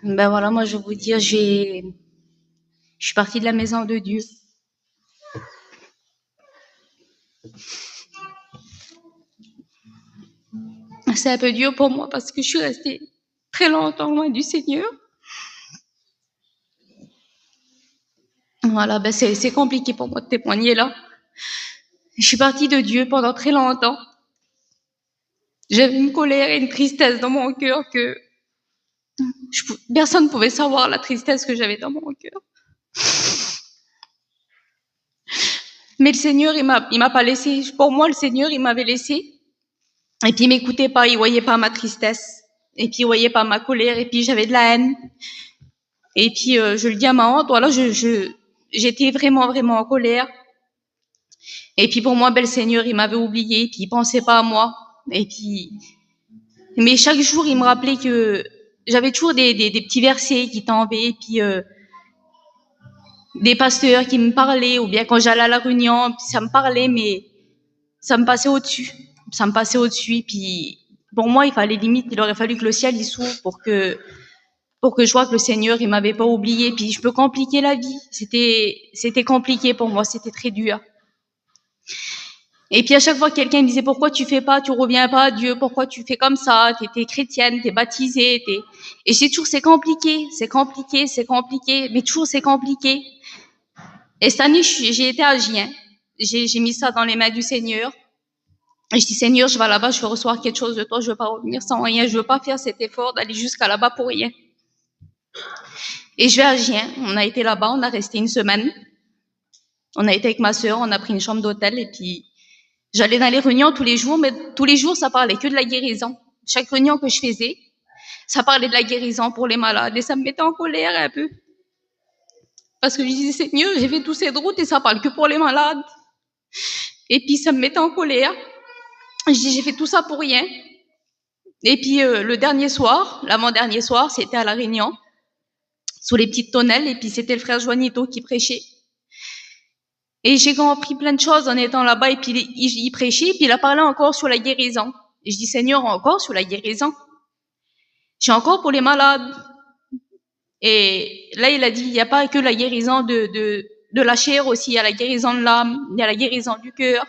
Ben voilà, moi je vais vous dire, je suis partie de la maison de Dieu. C'est un peu dur pour moi parce que je suis restée très longtemps loin du Seigneur. Voilà, ben c'est compliqué pour moi de témoigner là. Je suis partie de Dieu pendant très longtemps. J'avais une colère et une tristesse dans mon cœur que personne ne pouvait savoir la tristesse que j'avais dans mon cœur. Mais le Seigneur, il m'a pas laissé. Pour moi, le Seigneur, il m'avait laissé. Et puis, il m'écoutait pas, il voyait pas ma tristesse. Et puis, il voyait pas ma colère. Et puis, j'avais de la haine. Et puis, je le dis à ma honte, voilà, j'étais vraiment, vraiment en colère. Et puis, pour moi, ben, le Seigneur, il m'avait oublié. Puis, il pensait pas à moi. Et puis, mais chaque jour, il me rappelait que j'avais toujours des petits versets qui tombaient. Et puis, des pasteurs qui me parlaient, ou bien quand j'allais à la réunion, ça me parlait, mais ça me passait au-dessus. Ça me passait au-dessus. Puis, pour moi, il aurait fallu que le ciel, il s'ouvre pour que je vois que le Seigneur, il m'avait pas oublié. Puis, je peux compliquer la vie. C'était compliqué pour moi. C'était très dur. Et puis, à chaque fois, quelqu'un me disait, pourquoi tu fais pas, tu reviens pas à Dieu, pourquoi tu fais comme ça, t'es chrétienne, t'es baptisée, et j'ai toujours, c'est compliqué, mais toujours c'est compliqué. Et cette année, j'ai été à Gien. J'ai mis ça dans les mains du Seigneur. Et je dis, Seigneur, je vais là-bas, je veux recevoir quelque chose de toi, je veux pas revenir sans rien, je veux pas faire cet effort d'aller jusqu'à là-bas pour rien. Et je vais à Gien. On a été là-bas, on a resté une semaine. On a été avec ma sœur, on a pris une chambre d'hôtel, et puis j'allais dans les réunions tous les jours, mais tous les jours, ça parlait que de la guérison. Chaque réunion que je faisais, ça parlait de la guérison pour les malades, et ça me mettait en colère un peu. Parce que je disais, Seigneur, j'ai fait toute cette route et ça parle que pour les malades. Et puis ça me mettait en colère. Je dis, j'ai fait tout ça pour rien. Et puis le dernier soir, l'avant-dernier soir, c'était à La Réunion, sous les petites tonnelles, et puis c'était le frère Joanito qui prêchait. Et j'ai compris plein de choses en étant là-bas, et puis il prêchait, et puis il a parlé encore sur la guérison. Et je dis, Seigneur, encore sur la guérison. J'ai encore pour les malades. Et là, il a dit, il n'y a pas que la guérison de la chair aussi, il y a la guérison de l'âme, il y a la guérison du cœur.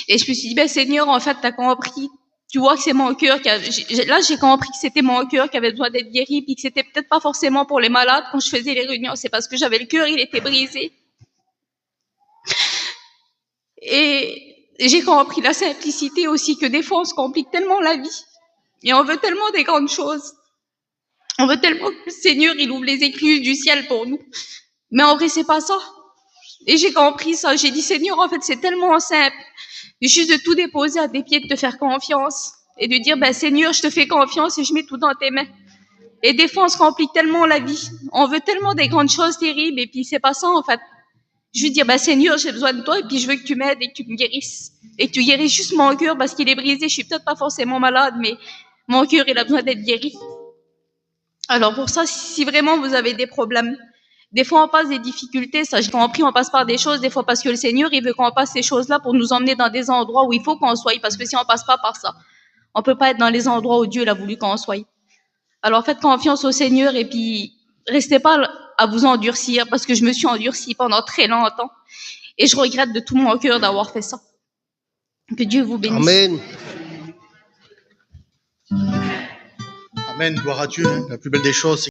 Et je me suis dit, ben Seigneur, en fait, t'as compris. Tu vois que c'est mon cœur là, j'ai compris que c'était mon cœur qui avait besoin d'être guéri, puis que c'était peut-être pas forcément pour les malades quand je faisais les réunions. C'est parce que j'avais le cœur, il était brisé. Et j'ai compris la simplicité aussi, que des fois, on se complique tellement la vie. Et on veut tellement des grandes choses. On veut tellement que le Seigneur, il ouvre les écluses du ciel pour nous. Mais en vrai, c'est pas ça. Et j'ai compris ça. J'ai dit, Seigneur, en fait, c'est tellement simple. Juste de tout déposer à tes pieds, de te faire confiance. Et de dire, ben, Seigneur, je te fais confiance et je mets tout dans tes mains. Et des fois, on se complique tellement la vie. On veut tellement des grandes choses terribles, et puis c'est pas ça, en fait. Je veux dire, ben, Seigneur, j'ai besoin de toi, et puis je veux que tu m'aides et que tu me guérisses. Et que tu guérisses juste mon cœur, parce qu'il est brisé. Je suis peut-être pas forcément malade, mais mon cœur, il a besoin d'être guéri. Alors pour ça, si vraiment vous avez des problèmes, des fois on passe des difficultés, ça j'ai compris, on passe par des choses, des fois parce que le Seigneur, il veut qu'on passe ces choses-là pour nous emmener dans des endroits où il faut qu'on soit, parce que si on passe pas par ça, on peut pas être dans les endroits où Dieu l'a voulu qu'on soit. Alors faites confiance au Seigneur, et puis restez pas à vous endurcir, parce que je me suis endurcie pendant très longtemps, et je regrette de tout mon cœur d'avoir fait ça. Que Dieu vous bénisse. Amen. Amen, gloire à Dieu. La plus belle des choses, c'est